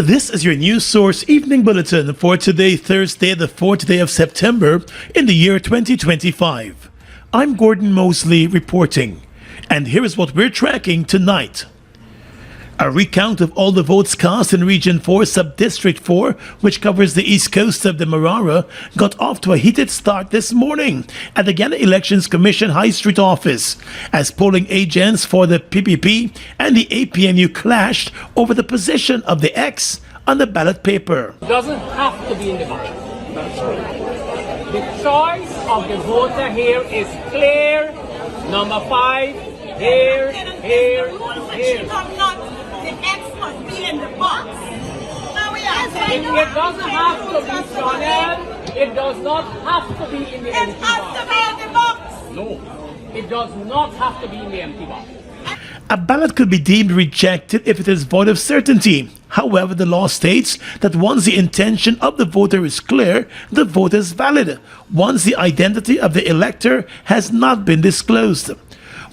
This is your news source evening bulletin for today, Thursday, the 4th day of September in the year 2025. I'm Gordon Mosley reporting, and here is what we're tracking tonight. A recount of all the votes cast in Region 4, Sub-District 4, which covers the east coast of the Demerara, got off to a heated start this morning at the Guyana Elections Commission High Street office, as polling agents for the PPP and the APNU clashed over the position of the X on the ballot paper. It doesn't have to be in the ballot. The choice of the voter here is clear. Number 5, here. The X must be in the box. It doesn't have to be, Chanel. It does not have to be in the empty box. It has to be in the box. No, it does not have to be in the empty box. A ballot could be deemed rejected if it is void of certainty. However, the law states that once the intention of the voter is clear, the vote is valid, once the identity of the elector has not been disclosed.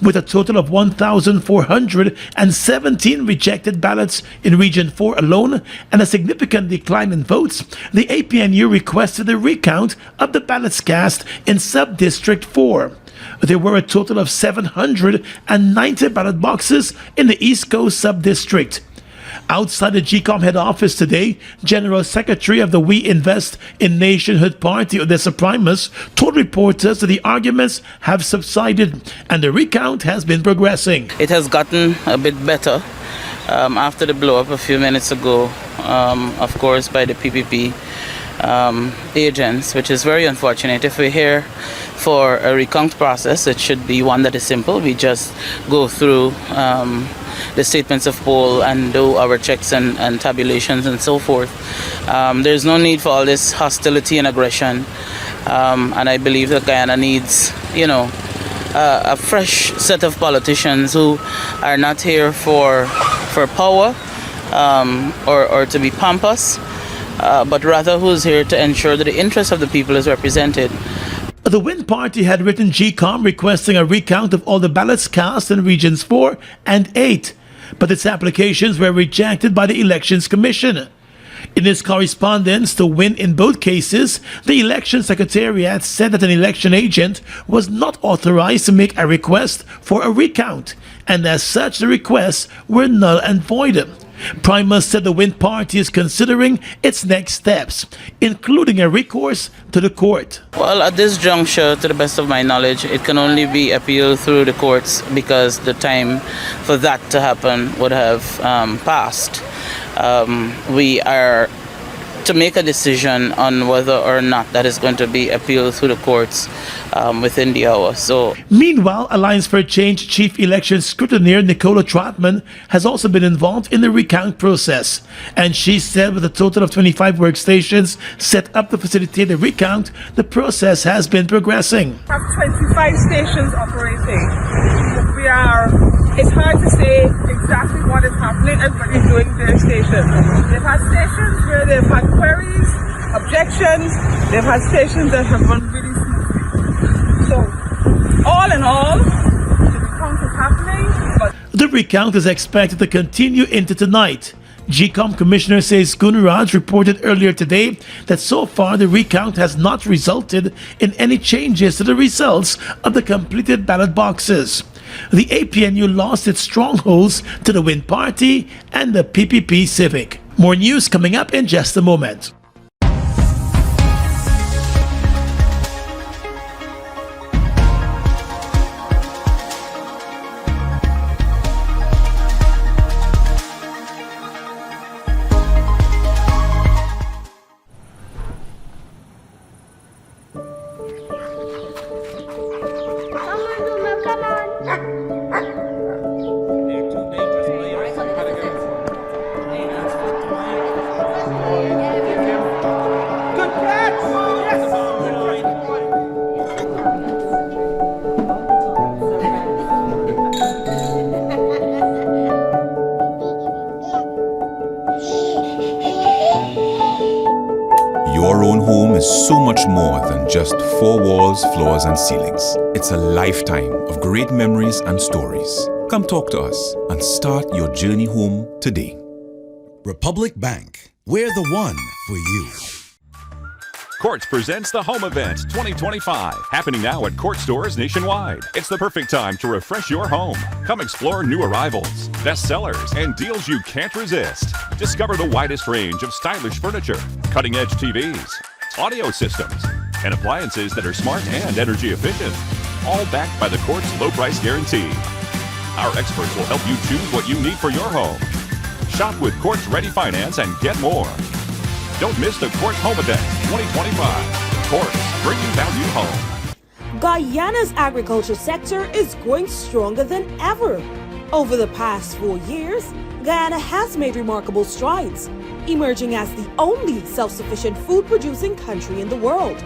With a total of 1,417 rejected ballots in Region 4 alone and a significant decline in votes, the APNU requested a recount of the ballots cast in Sub-District 4. There were a total of 790 ballot boxes in the East Coast Sub-District. Outside the GCOM head office today, General Secretary of the We Invest in Nationhood Party, Odessa Primus, told reporters that the arguments have subsided and the recount has been progressing. It has gotten a bit better after the blow-up a few minutes ago, of course, by the PPP agents, which is very unfortunate. If we're here for a recount process, it should be one that is simple. We just go through the statements of poll and do our checks and tabulations and so forth. There's no need for all this hostility and aggression, and I believe that Guyana needs, a fresh set of politicians who are not here for power or to be pompous, but rather who's here to ensure that the interest of the people is represented. The Win Party had written GCOM requesting a recount of all the ballots cast in Regions 4 and 8, but its applications were rejected by the Elections Commission. In its correspondence to Win in both cases, the Election Secretariat said that an election agent was not authorized to make a request for a recount, and as such the requests were null and void. Primus said the Win Party is considering its next steps, including a recourse to the court. Well, at this juncture, to the best of my knowledge, it can only be appealed through the courts because the time for that to happen would have passed. We are to make a decision on whether or not that is going to be appealed through the courts within the hour. So, meanwhile, Alliance for Change Chief Election Scrutineer Nicola Trotman has also been involved in the recount process, and she said with a total of 25 workstations set up to facilitate the recount, the process has been progressing. We have 25 stations operating. It's hard to say exactly what is happening. Everybody's doing their station. They've had stations where they've had queries, objections. They've had stations that have run really smoothly. So, all in all, the recount is happening. But the recount is expected to continue into tonight. GCOM Commissioner says Gunaraj reported earlier today that so far the recount has not resulted in any changes to the results of the completed ballot boxes. The APNU lost its strongholds to the Win Party and the PPP Civic. More news coming up in just a moment. Your own home is so much more than just 4 walls, floors, and ceilings. It's a lifetime of great memories and stories. Come talk to us and start your journey home today. Republic Bank. We're the one for you. Courts presents the Home Event 2025, happening now at Court stores nationwide. It's the perfect time to refresh your home. Come explore new arrivals, bestsellers, and deals you can't resist. Discover the widest range of stylish furniture, cutting-edge TVs, audio systems, and appliances that are smart and energy efficient, all backed by the Court's low price guarantee. Our experts will help you choose what you need for your home. Shop with Court's Ready Finance and get more. Don't miss the Courts Home Event 2025. Courts, bringing value home. Guyana's agriculture sector is growing stronger than ever. Over the past 4 years, Guyana has made remarkable strides, emerging as the only self-sufficient food-producing country in the world.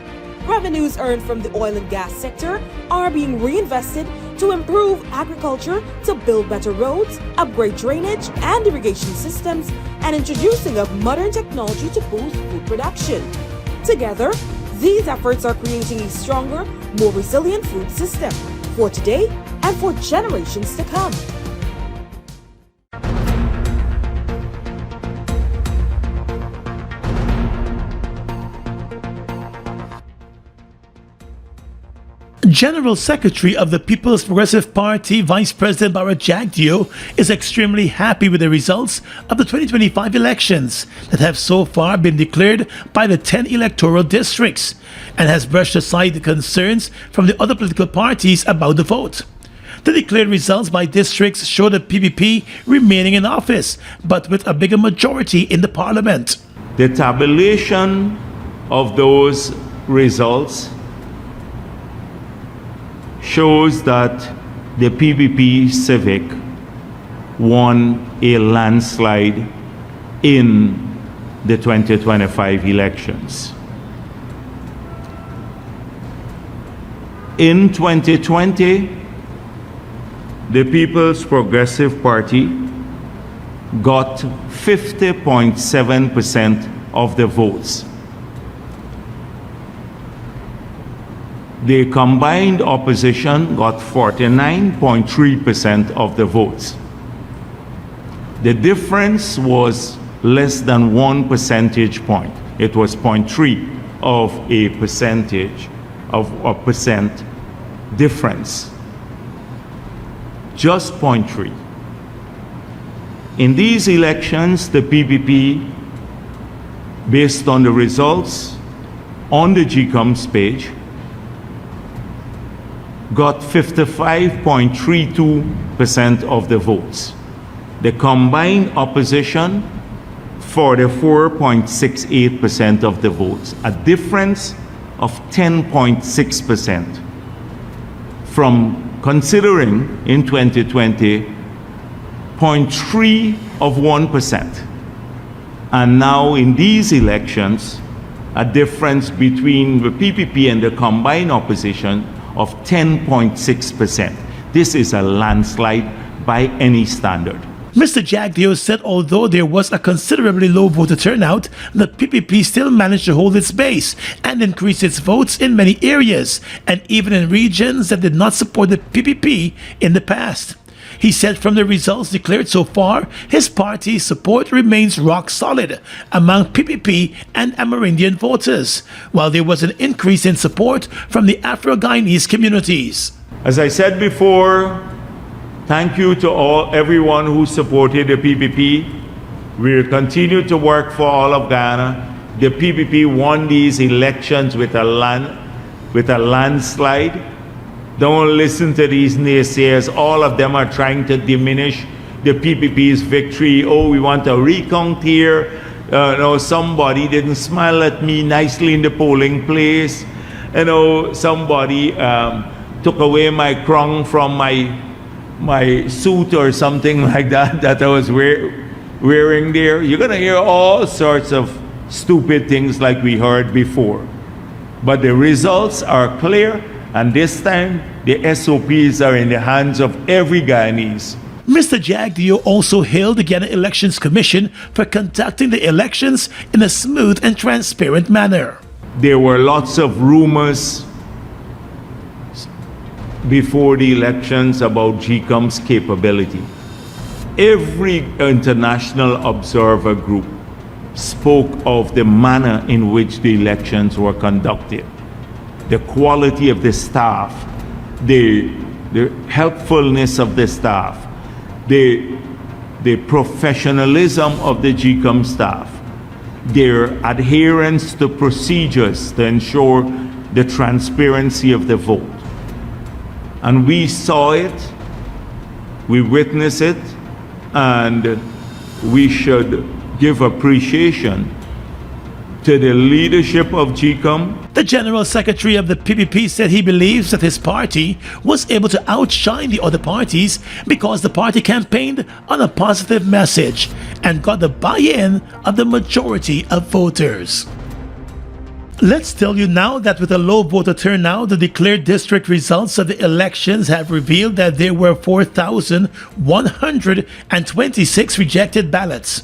Revenues earned from the oil and gas sector are being reinvested to improve agriculture, to build better roads, upgrade drainage and irrigation systems, and introducing of modern technology to boost food production. Together, these efforts are creating a stronger, more resilient food system for today and for generations to come. General Secretary of the People's Progressive Party, Vice President Jagdeo, is extremely happy with the results of the 2025 elections that have so far been declared by the 10 electoral districts, and has brushed aside the concerns from the other political parties about the vote. The declared results by districts show the PPP remaining in office, but with a bigger majority in the parliament. The tabulation of those results shows that the PPP Civic won a landslide in the 2025 elections. In 2020, the People's Progressive Party got 50.7% of the votes. The combined opposition got 49.3% of the votes. The difference was less than 1 percentage point. It was 0.3 of a percentage of a percent difference. Just 0.3. In these elections, the PPP, based on the results on the GCOMS page, got 55.32% of the votes. The combined opposition, 44.68% of the votes, a difference of 10.6%. From considering in 2020, 0.3 of 1%. And now in these elections, a difference between the PPP and the combined opposition of 10.6%. This is a landslide by any standard. Mr. Jagdeo said although there was a considerably low voter turnout, the PPP still managed to hold its base and increase its votes in many areas, and even in regions that did not support the PPP in the past. He said from the results declared so far, his party's support remains rock solid among PPP and Amerindian voters, while there was an increase in support from the Afro-Guyanese communities. As I said before, thank you to everyone who supported the PPP. We will continue to work for all of Guyana. The PPP won these elections with a landslide. Don't listen to these naysayers. All of them are trying to diminish the PPP's victory. Oh, we want a recount here. No, somebody didn't smile at me nicely in the polling place. Somebody took away my crown from my suit or something like that I was wearing there. You're going to hear all sorts of stupid things like we heard before. But the results are clear. And this time, the SOPs are in the hands of every Guyanese. Mr. Jagdeo also hailed the Guyana Elections Commission for conducting the elections in a smooth and transparent manner. There were lots of rumors before the elections about GCOM's capability. every international observer group spoke of the manner in which the elections were conducted, the quality of the staff, the helpfulness of the staff, the professionalism of the GCOM staff, their adherence to procedures to ensure the transparency of the vote. And we saw it, we witnessed it, and we should give appreciation to the leadership of GCOM. The General Secretary of the PPP said he believes that his party was able to outshine the other parties because the party campaigned on a positive message and got the buy-in of the majority of voters. Let's tell you now that with a low voter turnout, the declared district results of the elections have revealed that there were 4,126 rejected ballots.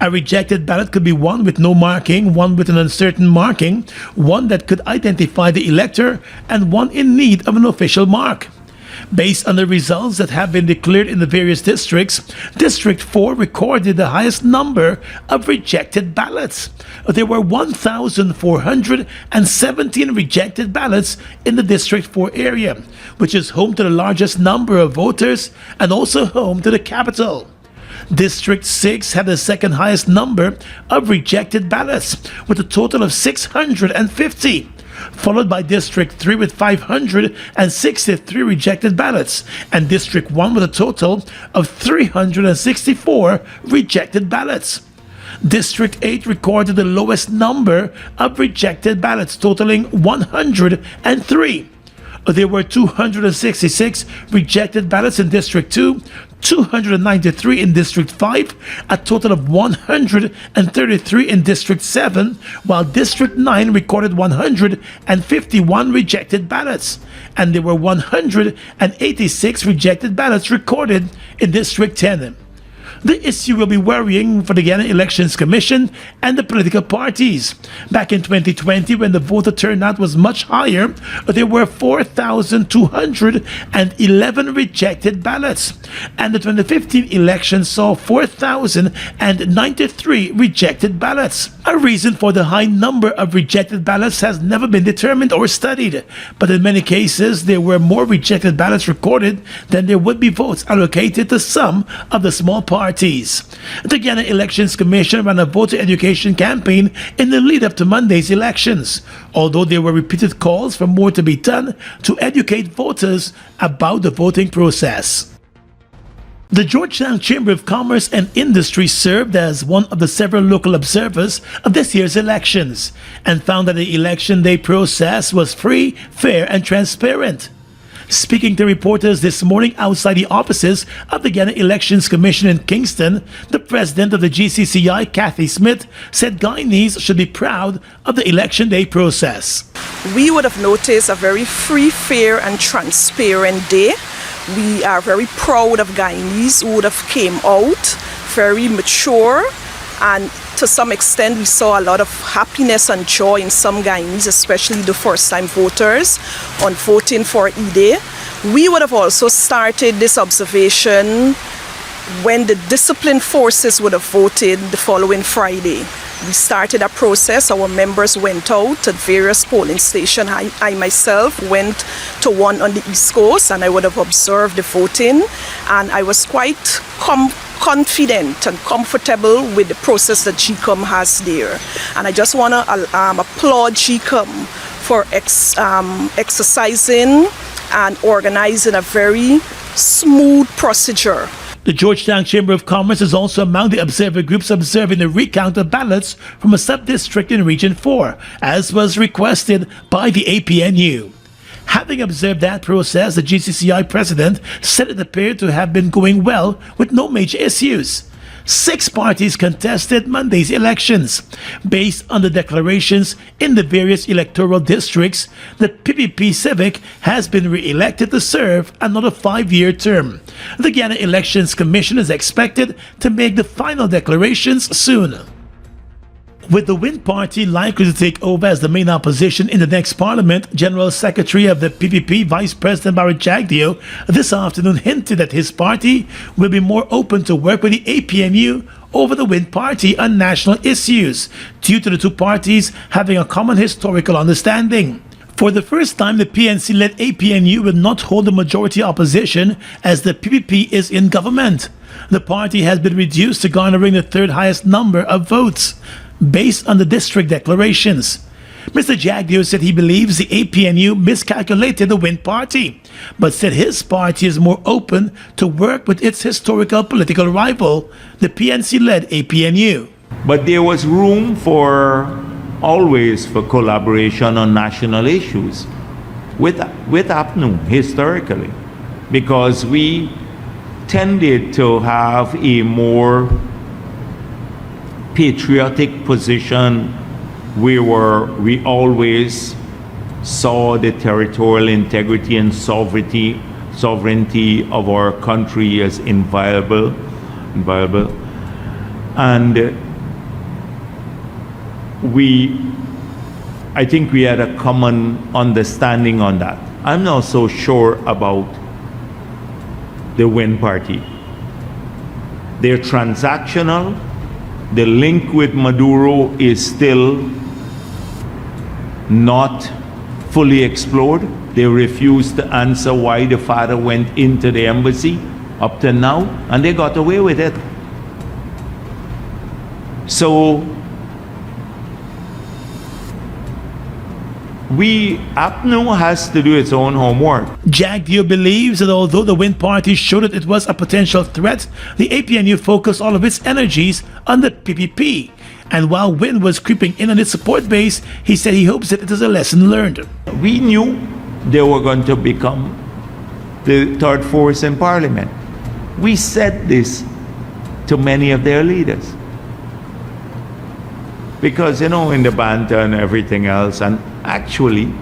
A rejected ballot could be one with no marking, one with an uncertain marking, one that could identify the elector, and one in need of an official mark. Based on the results that have been declared in the various districts, District 4 recorded the highest number of rejected ballots. There were 1,417 rejected ballots in the District 4 area, which is home to the largest number of voters and also home to the capital. District 6 had the second highest number of rejected ballots, with a total of 650, followed by District 3 with 563 rejected ballots, and District 1 with a total of 364 rejected ballots. District 8 recorded the lowest number of rejected ballots, totaling 103. There were 266 rejected ballots in District 2, 293 in District 5, a total of 133 in District 7, while District 9 recorded 151 rejected ballots, and there were 186 rejected ballots recorded in District 10. The issue will be worrying for the Guyana Elections Commission and the political parties. Back in 2020, when the voter turnout was much higher, there were 4,211 rejected ballots. And the 2015 election saw 4,093 rejected ballots. A reason for the high number of rejected ballots has never been determined or studied, but in many cases, there were more rejected ballots recorded than there would be votes allocated to some of the small parties. The Guyana Elections Commission ran a voter education campaign in the lead up to Monday's elections, although there were repeated calls for more to be done to educate voters about the voting process. The Georgetown Chamber of Commerce and Industry served as one of the several local observers of this year's elections and found that the election day process was free, fair, and transparent. Speaking to reporters this morning outside the offices of the Guyana Elections Commission in Kingston, the president of the GCCI, Kathy Smith, said Guyanese should be proud of the election day process. We would have noticed a very free, fair, and transparent day. We are very proud of Guyanese who would have came out, very mature, and to some extent we saw a lot of happiness and joy in some Guyanese, especially the first-time voters, on voting for E-Day. We would have also started this observation when the disciplined forces would have voted the following Friday. We started a process. Our members went out to various polling stations. I myself went to one on the East Coast, and I would have observed the voting, and I was quite confident and comfortable with the process that GCOM has there. And I just want to applaud GCOM for exercising and organizing a very smooth procedure. The Georgetown Chamber of Commerce is also among the observer groups observing the recount of ballots from a sub-district in Region 4, as was requested by the APNU. Having observed that process, the GCCI president said it appeared to have been going well with no major issues. 6 parties contested Monday's elections. Based on the declarations in the various electoral districts, the PPP Civic has been re-elected to serve another 5-year term. The Guyana Elections Commission is expected to make the final declarations soon. With the Wind Party likely to take over as the main opposition in the next parliament, General Secretary of the PPP, Vice President Jagdeo, this afternoon hinted that his party will be more open to work with the APNU over the Wind Party on national issues, due to the two parties having a common historical understanding. For the first time, the PNC-led APNU will not hold a majority opposition as the PPP is in government. The party has been reduced to garnering the third highest number of votes, based on the district declarations. Mr. Jagdeo said he believes the APNU miscalculated the Wind Party, but said his party is more open to work with its historical political rival, the PNC-led APNU. But there was room always for collaboration on national issues with APNU historically, because we tended to have a more patriotic position. We always saw the territorial integrity and sovereignty of our country as inviolable, and I think we had a common understanding on that. I'm not so sure about the Wind Party. They're transactional. The link with Maduro is still not fully explored. They refused to answer why the father went into the embassy up to now, and they got away with it. So APNU has to do its own homework. Jagdeo believes that although the Wind Party showed that it was a potential threat, the APNU focused all of its energies on the PPP. And while Wind was creeping in on its support base, he said he hopes that it is a lesson learned. We knew they were going to become the third force in Parliament. We said this to many of their leaders. Because, in the banter and everything else, and actually,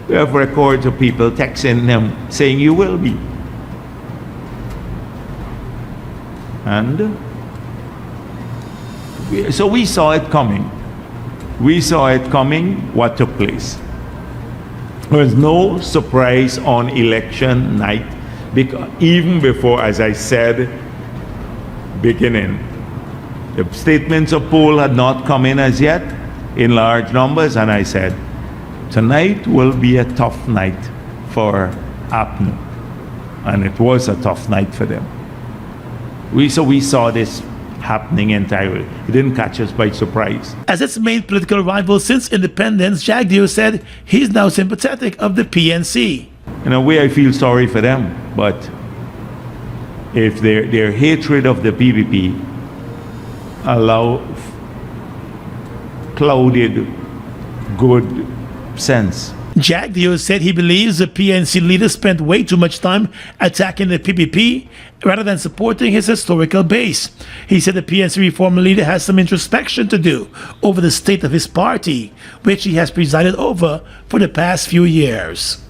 we have records of people texting them saying, you will be. And so we saw it coming. We saw it coming, what took place. There was no surprise on election night, because even before, as I said, beginning, the statements of poll had not come in as yet in large numbers, and I said, tonight will be a tough night for APNU. And it was a tough night for them. We saw this happening entirely. It didn't catch us by surprise. As its main political rival since independence, Jagdeo said he's now sympathetic of the PNC. In a way, I feel sorry for them, but if their hatred of the PPP clouded good sense. Jagdeo said he believes the PNC leader spent way too much time attacking the PPP rather than supporting his historical base. He said the PNC reform leader has some introspection to do over the state of his party, which he has presided over for the past few years.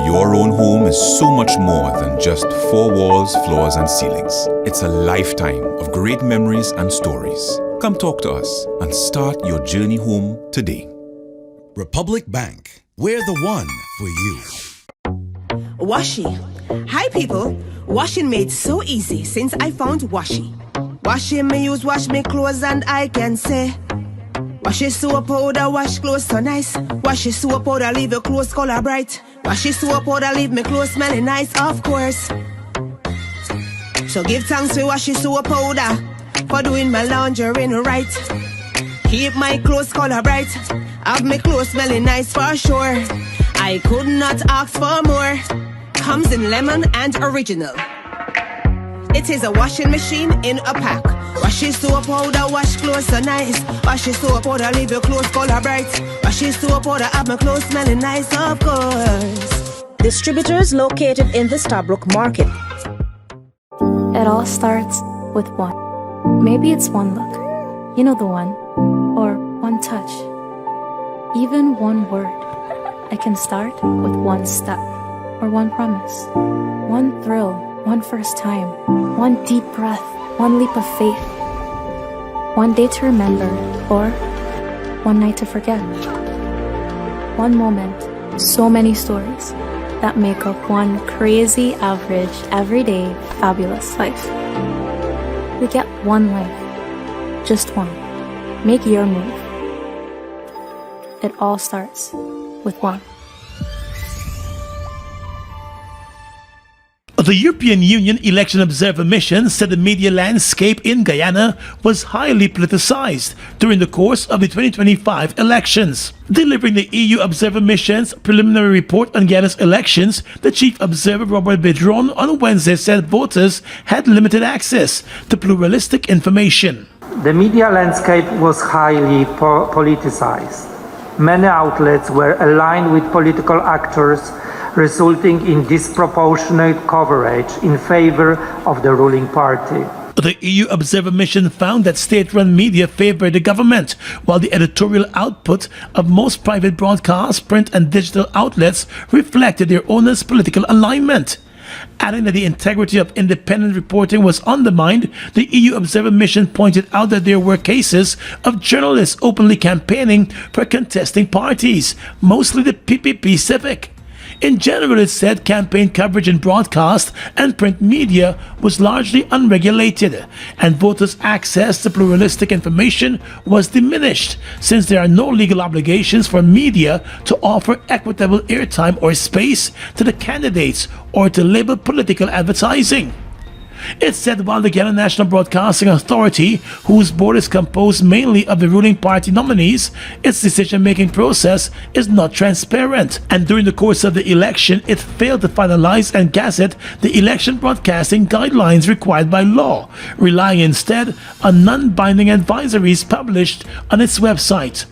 Your own home is so much more than just four walls, floors, and ceilings. It's a lifetime of great memories and stories. Come talk to us and start your journey home today. Republic Bank. We're the one for you. Washi. Hi people. Washing made so easy since I found Washi. Washing me use wash me clothes and I can say Washi soap powder wash clothes so nice. Washi soap powder leave your clothes color bright. Washi soap powder leave me clothes smelling nice, of course. So give thanks to washi soap powder for doing my laundry right. Keep my clothes color bright. Have my clothes smelling nice for sure. I could not ask for more. Comes in lemon and original. It is a washing machine in a pack. Wash your soap powder, wash clothes so nice. Wash your soap powder, leave your clothes color bright. Wash your soap powder, have my clothes smelling nice, of course. Distributors located in the Stabrook Market. It all starts with one. Maybe it's one look, you know the one, or one touch, even one word. It can start with one step, or one promise, one thrill, one first time, one deep breath, one leap of faith, one day to remember, or one night to forget. One moment, so many stories that make up one crazy, average, everyday, fabulous life. We get one life, just one. Make your move. It all starts with one. The European Union Election Observer Mission said the media landscape in Guyana was highly politicized during the course of the 2025 elections. Delivering the EU Observer Mission's preliminary report on Guyana's elections, the chief observer Robert Bedron on Wednesday said voters had limited access to pluralistic information. The media landscape was highly politicized. Many outlets were aligned with political actors, resulting in disproportionate coverage in favor of the ruling party. The EU Observer Mission found that state-run media favored the government, while the editorial output of most private broadcast, print and digital outlets reflected their owners' political alignment. Adding that the integrity of independent reporting was undermined, the EU Observer Mission pointed out that there were cases of journalists openly campaigning for contesting parties, mostly the PPP Civic. In general, it said campaign coverage in broadcast and print media was largely unregulated, and voters' access to pluralistic information was diminished, since there are no legal obligations for media to offer equitable airtime or space to the candidates or to label political advertising. It said while the Guyana National Broadcasting Authority, whose board is composed mainly of the ruling party nominees, its decision-making process is not transparent, and during the course of the election it failed to finalize and gazette the election broadcasting guidelines required by law, relying instead on non-binding advisories published on its website.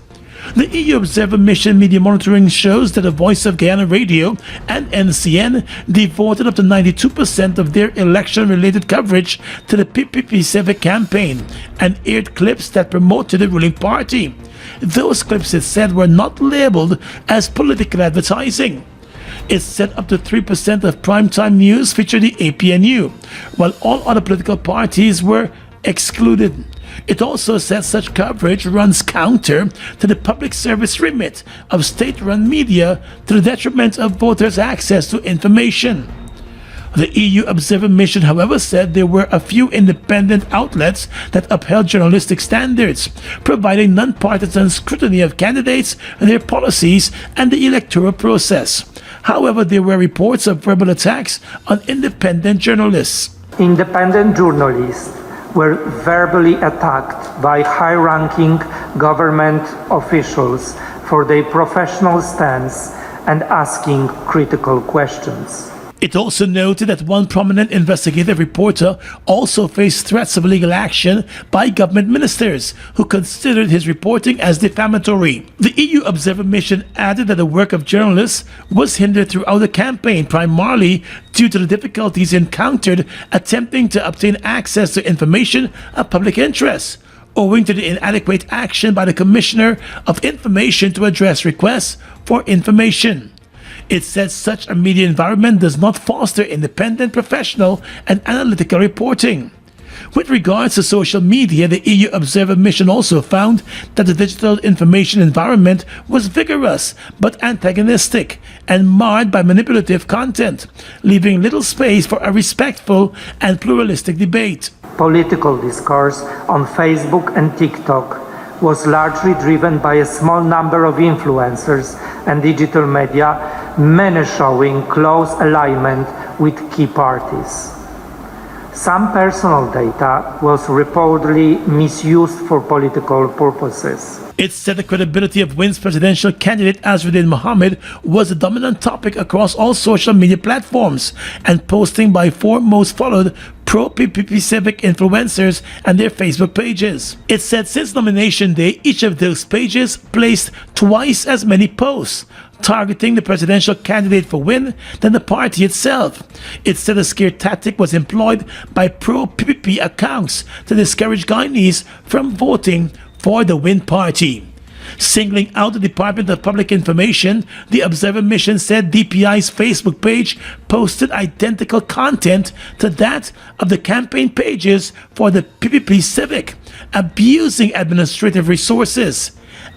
The EU Observer Mission media monitoring shows that the Voice of Guyana Radio and NCN devoted up to 92% of their election-related coverage to the PPP Civic campaign and aired clips that promoted the ruling party. Those clips, it said, were not labeled as political advertising. It said up to 3% of primetime news featured the APNU, while all other political parties were excluded. It also said such coverage runs counter to the public service remit of state-run media to the detriment of voters' access to information. The EU Observer Mission, however, said there were a few independent outlets that upheld journalistic standards, providing non-partisan scrutiny of candidates, their policies, and the electoral process. However, there were reports of verbal attacks on independent journalists. Independent journalists were verbally attacked by high-ranking government officials for their professional stance and asking critical questions. It also noted that one prominent investigative reporter also faced threats of legal action by government ministers who considered his reporting as defamatory. The EU Observer Mission added that the work of journalists was hindered throughout the campaign, primarily due to the difficulties encountered attempting to obtain access to information of public interest, owing to the inadequate action by the Commissioner of Information to address requests for information. It says such a media environment does not foster independent, professional, and analytical reporting. With regards to social media, the EU Observer Mission also found that the digital information environment was vigorous but antagonistic and marred by manipulative content, leaving little space for a respectful and pluralistic debate. Political discourse on Facebook and TikTok was largely driven by a small number of influencers and digital media, many showing close alignment with key parties. Some personal data was reportedly misused for political purposes. It said the credibility of WIN's presidential candidate Azruddin Mohammed was a dominant topic across all social media platforms, and posting by 4 most followed pro-PPP civic influencers and their Facebook pages. It said since nomination day, each of those pages placed twice as many posts targeting the presidential candidate for win than the party itself. It said a scare tactic was employed by pro-PPP accounts to discourage Guyanese from voting for the win party. Singling out the Department of Public Information, the Observer Mission said DPI's Facebook page posted identical content to that of the campaign pages for the PPP Civic, abusing administrative resources.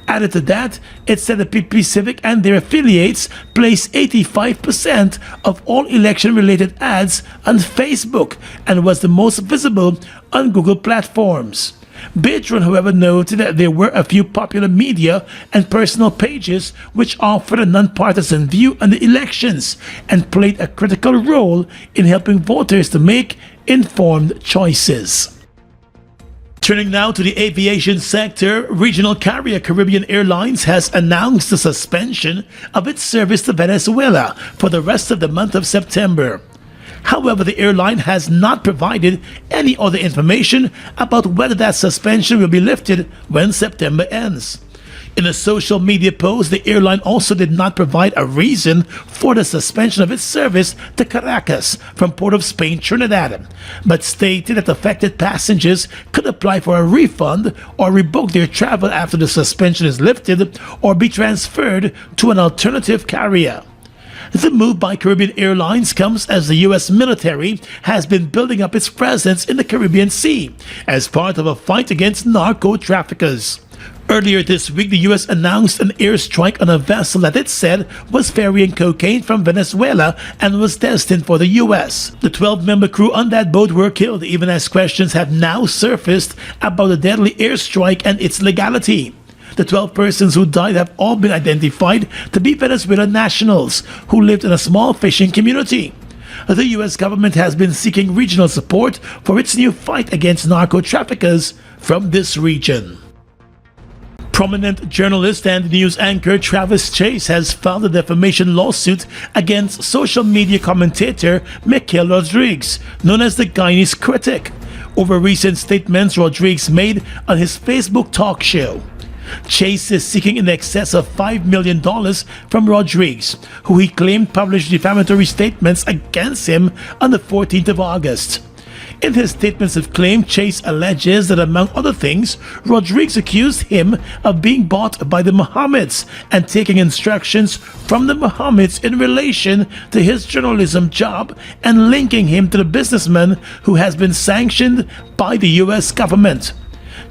Added to that, it said the PPP Civic and their affiliates place 85% of all election-related ads on Facebook and was the most visible on Google platforms. Bitron, however, noted that there were a few popular media and personal pages which offered a nonpartisan view on the elections and played a critical role in helping voters to make informed choices. Turning now to the aviation sector, regional carrier Caribbean Airlines has announced the suspension of its service to Venezuela for the rest of the month of September. However, the airline has not provided any other information about whether that suspension will be lifted when September ends. In a social media post, the airline also did not provide a reason for the suspension of its service to Caracas from Port of Spain, Trinidad, but stated that affected passengers could apply for a refund or revoke their travel after the suspension is lifted or be transferred to an alternative carrier. The move by Caribbean Airlines comes as the U.S. military has been building up its presence in the Caribbean Sea as part of a fight against narco traffickers. Earlier this week, the U.S. announced an airstrike on a vessel that it said was ferrying cocaine from Venezuela and was destined for the U.S. The 12-member crew on that boat were killed, even as questions have now surfaced about the deadly airstrike and its legality. The 12 persons who died have all been identified to be Venezuelan nationals who lived in a small fishing community. The U.S. government has been seeking regional support for its new fight against narco traffickers from this region. Prominent journalist and news anchor Travis Chase has filed a defamation lawsuit against social media commentator Mikel Rodriguez, known as the Guyanese critic, over recent statements Rodriguez made on his Facebook talk show. Chase is seeking in excess of $5 million from Rodriguez, who he claimed published defamatory statements against him on the 14th of August. In his statements of claim, Chase alleges that, among other things, Rodriguez accused him of being bought by the Mohammeds and taking instructions from the Mohammeds in relation to his journalism job and linking him to the businessman who has been sanctioned by the U.S. government.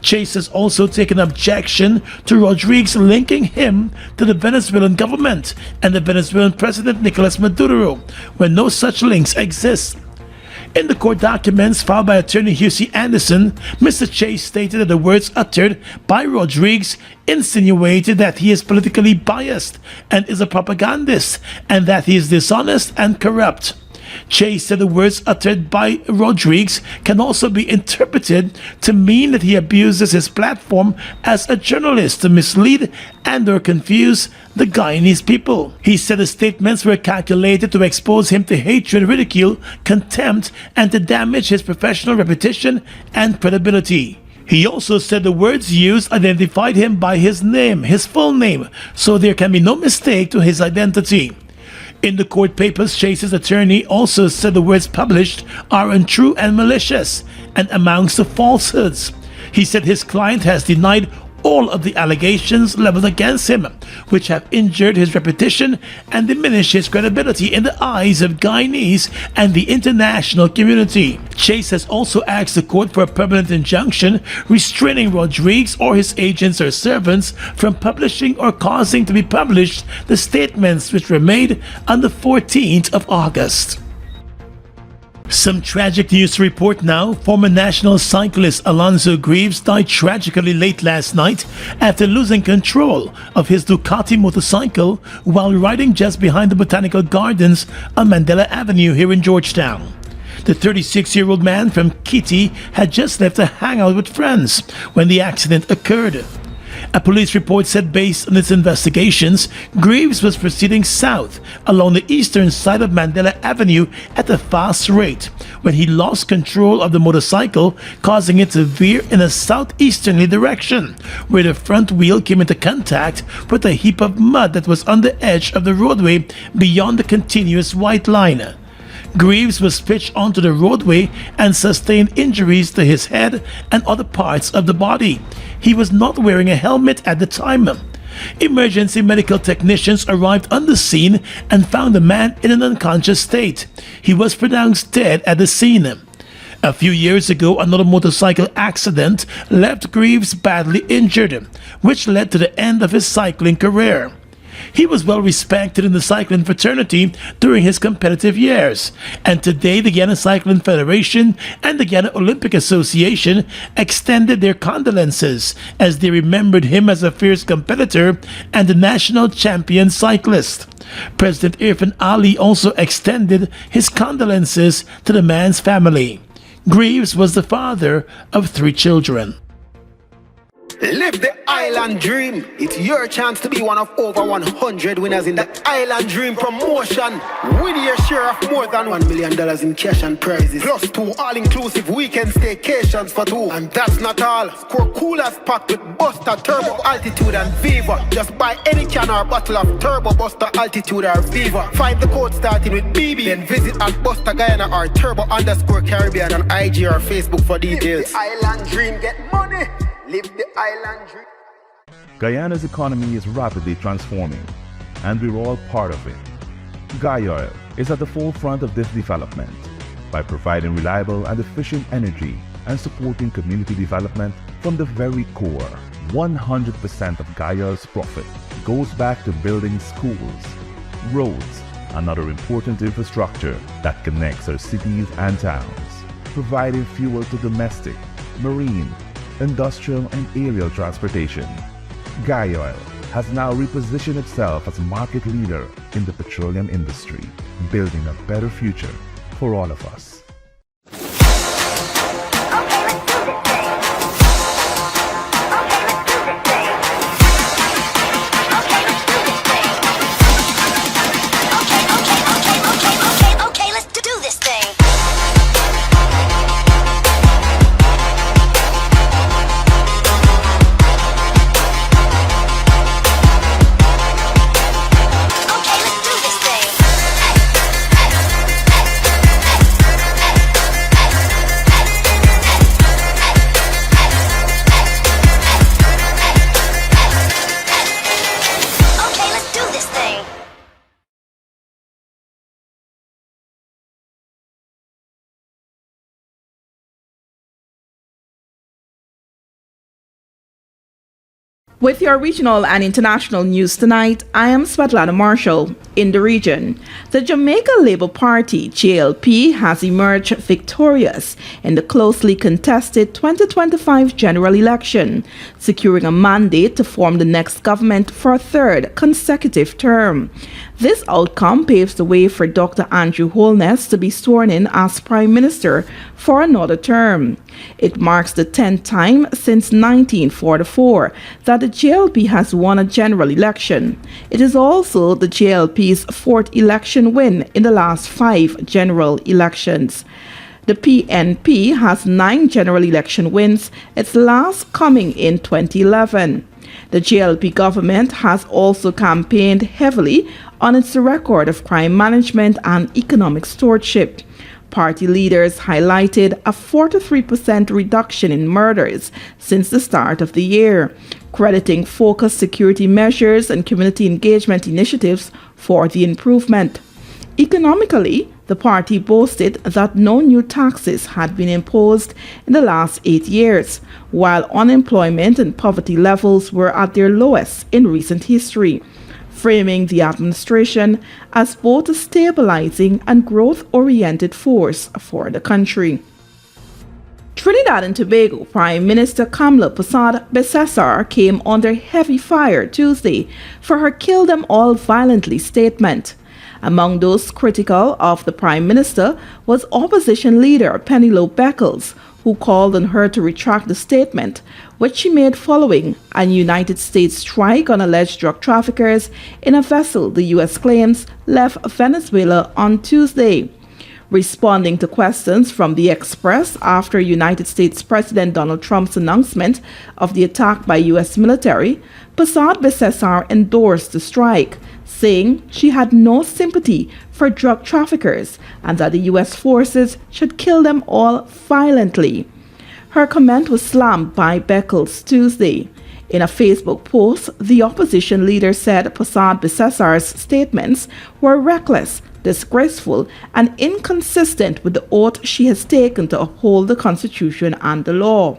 Chase has also taken objection to Rodriguez linking him to the Venezuelan government and the Venezuelan President Nicolas Maduro, when no such links exist. In the court documents filed by attorney Hugh C. Anderson, Mr. Chase stated that the words uttered by Rodriguez insinuated that he is politically biased and is a propagandist, and that he is dishonest and corrupt. Chase said the words uttered by Rodriguez can also be interpreted to mean that he abuses his platform as a journalist to mislead and or confuse the Guyanese people. He said the statements were calculated to expose him to hatred, ridicule, contempt, and to damage his professional reputation and credibility. He also said the words used identified him by his name, his full name, so there can be no mistake to his identity. In the court papers, Chase's attorney also said the words published are untrue and malicious and amounts to falsehoods. He said his client has denied all of the allegations leveled against him, which have injured his reputation and diminished his credibility in the eyes of Guyanese and the international community. Chase has also asked the court for a permanent injunction restraining Rodriguez or his agents or servants from publishing or causing to be published the statements which were made on the 14th of August. Some tragic news to report now. Former national cyclist Alonzo Greaves died tragically late last night after losing control of his Ducati motorcycle while riding just behind the Botanical Gardens on Mandela Avenue here in Georgetown. The 36-year-old man from Kitty had just left a hangout with friends when the accident occurred. A police report said based on its investigations, Greaves was proceeding south along the eastern side of Mandela Avenue at a fast rate when he lost control of the motorcycle, causing it to veer in a southeasterly direction, where the front wheel came into contact with a heap of mud that was on the edge of the roadway beyond the continuous white line. Greaves was pitched onto the roadway and sustained injuries to his head and other parts of the body. He was not wearing a helmet at the time. Emergency medical technicians arrived on the scene and found the man in an unconscious state. He was pronounced dead at the scene. A few years ago, another motorcycle accident left Greaves badly injured, which led to the end of his cycling career. He was well respected in the cycling fraternity during his competitive years, and today the Guyana Cycling Federation and the Guyana Olympic Association extended their condolences as they remembered him as a fierce competitor and a national champion cyclist. President Irfan Ali also extended his condolences to the man's family. Greaves was the father of 3 children. Live the island dream. It's your chance to be one of over 100 winners in the Island Dream Promotion. Win your share of more than $1 million in cash and prizes, plus 2 all-inclusive weekend staycations for 2. And that's not all. Score coolers packed with Buster, Turbo, Altitude and Viva. Just buy any can or bottle of Turbo, Buster, Altitude or Viva. Find the code starting with BB, then visit at Buster Guyana or Turbo_Caribbean on IG or Facebook for details. Live the island dream, get money. Live the island dream. Guyana's economy is rapidly transforming, and we're all part of it. Guyana is at the forefront of this development by providing reliable and efficient energy and supporting community development from the very core. 100% of Guyana's profit goes back to building schools, roads, and other important infrastructure that connects our cities and towns, providing fuel to domestic, marine, industrial and aerial transportation. Guyana has now repositioned itself as a market leader in the petroleum industry, building a better future for all of us. With your regional and international news tonight, I am Svetlana Marshall. In the region, the Jamaica Labour Party, JLP, has emerged victorious in the closely contested 2025 general election, securing a mandate to form the next government for a 3rd consecutive term. This outcome paves the way for Dr. Andrew Holness to be sworn in as Prime Minister for another term. It marks the 10th time since 1944 that the JLP has won a general election. It is also the JLP's 4th election win in the last 5 general elections. The PNP has 9 general election wins, its last coming in 2011. The JLP government has also campaigned heavily on its record of crime management and economic stewardship. Party leaders highlighted a 43% reduction in murders since the start of the year, crediting focused security measures and community engagement initiatives for the improvement. Economically, the party boasted that no new taxes had been imposed in the last 8 years, while unemployment and poverty levels were at their lowest in recent history, framing the administration as both a stabilizing and growth-oriented force for the country. Trinidad and Tobago Prime Minister Kamla Persad-Besessar came under heavy fire Tuesday for her "kill them all violently" statement. Among those critical of the Prime Minister was opposition leader Penelope Beckles, who called on her to retract the statement, which she made following a United States strike on alleged drug traffickers in a vessel the U.S. claims left Venezuela on Tuesday. Responding to questions from the Express after United States President Donald Trump's announcement of the attack by U.S. military, Passad Besessar endorsed the strike, saying she had no sympathy for drug traffickers and that the U.S. forces should kill them all violently. Her comment was slammed by Beckles Tuesday. In a Facebook post, the opposition leader said Passad Besessar's statements were reckless, disgraceful, and inconsistent with the oath she has taken to uphold the Constitution and the law,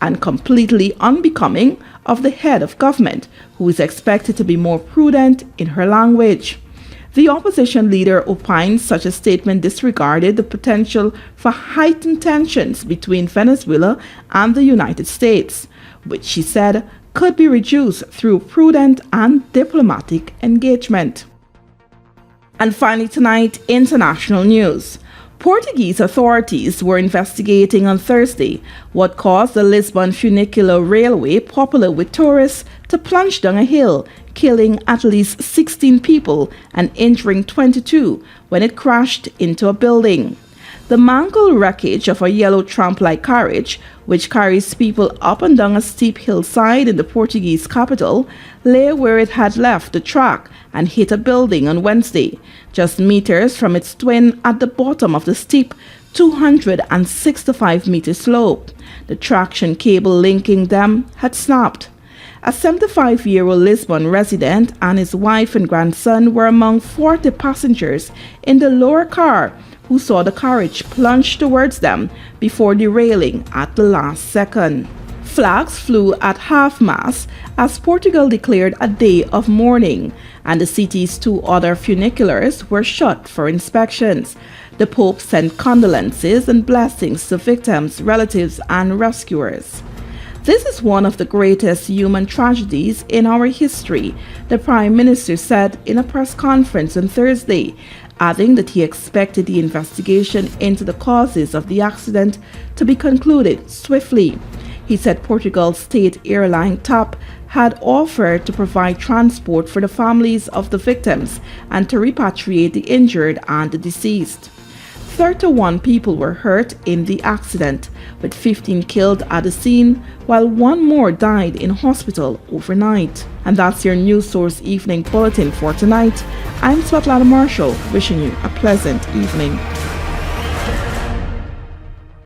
and completely unbecoming of the head of government, who is expected to be more prudent in her language. The opposition leader opined such a statement disregarded the potential for heightened tensions between Venezuela and the United States, which she said could be reduced through prudent and diplomatic engagement. And finally tonight, international news. Portuguese authorities were investigating on Thursday what caused the Lisbon funicular railway, popular with tourists, to plunge down a hill, killing at least 16 people and injuring 22 when it crashed into a building. The mangled wreckage of a yellow tramp-like carriage, which carries people up and down a steep hillside in the Portuguese capital, lay where it had left the track and hit a building on Wednesday, just meters from its twin at the bottom of the steep 265-meter slope. The traction cable linking them had snapped. A 75-year-old Lisbon resident and his wife and grandson were among 40 passengers in the lower car who saw the carriage plunge towards them before derailing at the last second. Flags flew at half-mast as Portugal declared a day of mourning, and the city's two other funiculars were shut for inspections. The Pope sent condolences and blessings to victims, relatives, and rescuers. This is one of the greatest human tragedies in our history, the Prime Minister said in a press conference on Thursday, adding that he expected the investigation into the causes of the accident to be concluded swiftly. He said Portugal's state airline TAP had offered to provide transport for the families of the victims and to repatriate the injured and the deceased. 31 people were hurt in the accident, with 15 killed at the scene, while one more died in hospital overnight. And that's your News Source Evening Bulletin for tonight. I'm Svetlana Marshall, wishing you a pleasant evening.